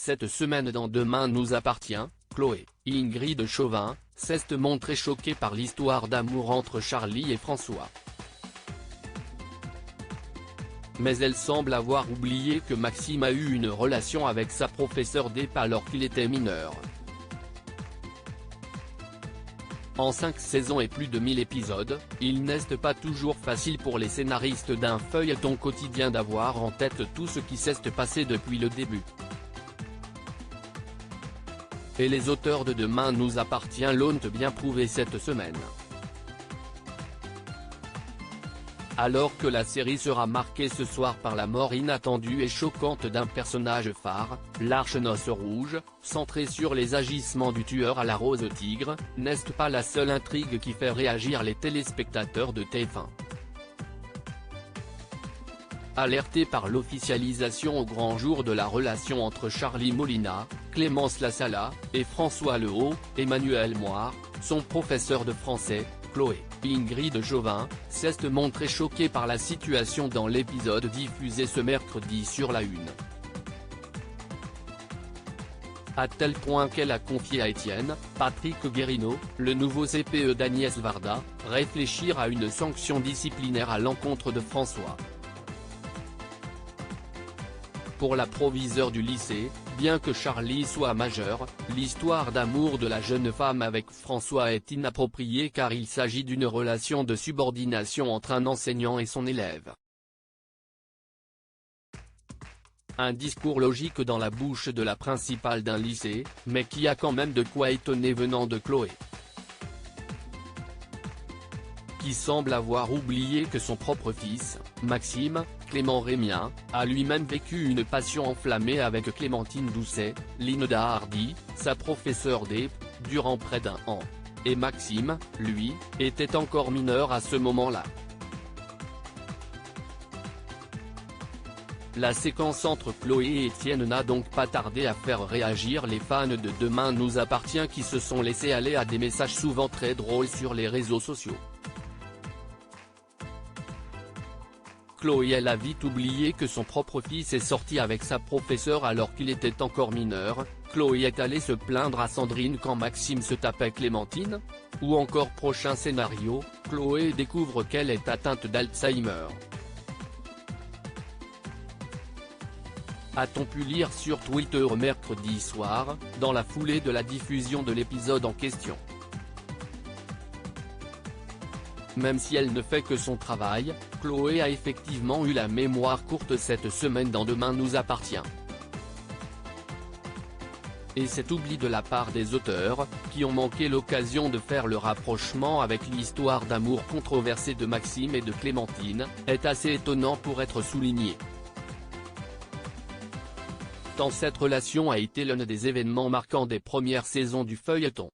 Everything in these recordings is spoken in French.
Cette semaine dans Demain nous appartient, Chloé, Ingrid Chauvin, s'est montrée choquée par l'histoire d'amour entre Charlie et François. Mais elle semble avoir oublié que Maxime a eu une relation avec sa professeure d'EP alors qu'il était mineur. En 5 saisons et plus de 1000 épisodes, il n'est pas toujours facile pour les scénaristes d'un feuilleton quotidien d'avoir en tête tout ce qui s'est passé depuis le début. Et les auteurs de Demain nous appartient l'ont bien prouvé cette semaine. Alors que la série sera marquée ce soir par la mort inattendue et choquante d'un personnage phare, l'Arche-Noce Rouge, centré sur les agissements du tueur à la rose tigre, n'est pas la seule intrigue qui fait réagir les téléspectateurs de TF1. Alerté par l'officialisation au grand jour de la relation entre Charlie Molina, Clémence Lassala, et François Lehaut, Emmanuel Moir, son professeur de français, Chloé, Ingrid Chauvin, s'est montrée choquée par la situation dans l'épisode diffusé ce mercredi sur La Une. À tel point qu'elle a confié à Étienne, Patrick Guérino, le nouveau CPE d'Agnès Varda, réfléchir à une sanction disciplinaire à l'encontre de François. Pour la proviseure du lycée, bien que Charlie soit majeur, l'histoire d'amour de la jeune femme avec François est inappropriée car il s'agit d'une relation de subordination entre un enseignant et son élève. Un discours logique dans la bouche de la principale d'un lycée, mais qui a quand même de quoi étonner venant de Chloé, qui semble avoir oublié que son propre fils, Maxime, Clément Rémien, a lui-même vécu une passion enflammée avec Clémentine Doucet, Linda Hardy, sa professeure d'EP, durant près d'1 an. Et Maxime, lui, était encore mineur à ce moment-là. La séquence entre Chloé et Étienne n'a donc pas tardé à faire réagir les fans de Demain nous appartient qui se sont laissés aller à des messages souvent très drôles sur les réseaux sociaux. Chloé elle a vite oublié que son propre fils est sorti avec sa professeure alors qu'il était encore mineur. Chloé est allée se plaindre à Sandrine quand Maxime se tapait Clémentine. Ou encore prochain scénario, Chloé découvre qu'elle est atteinte d'Alzheimer. A-t-on pu lire sur Twitter mercredi soir, dans la foulée de la diffusion de l'épisode en question. Même si elle ne fait que son travail, Chloé a effectivement eu la mémoire courte cette semaine dans Demain nous appartient. Et cet oubli de la part des auteurs, qui ont manqué l'occasion de faire le rapprochement avec l'histoire d'amour controversée de Maxime et de Clémentine, est assez étonnant pour être souligné. Tant cette relation a été l'un des événements marquants des premières saisons du feuilleton.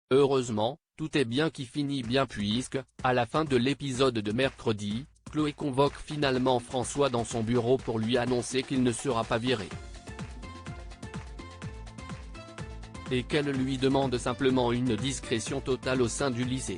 Heureusement, tout est bien qui finit bien puisque, à la fin de l'épisode de mercredi, Chloé convoque finalement François dans son bureau pour lui annoncer qu'il ne sera pas viré. Et qu'elle lui demande simplement une discrétion totale au sein du lycée.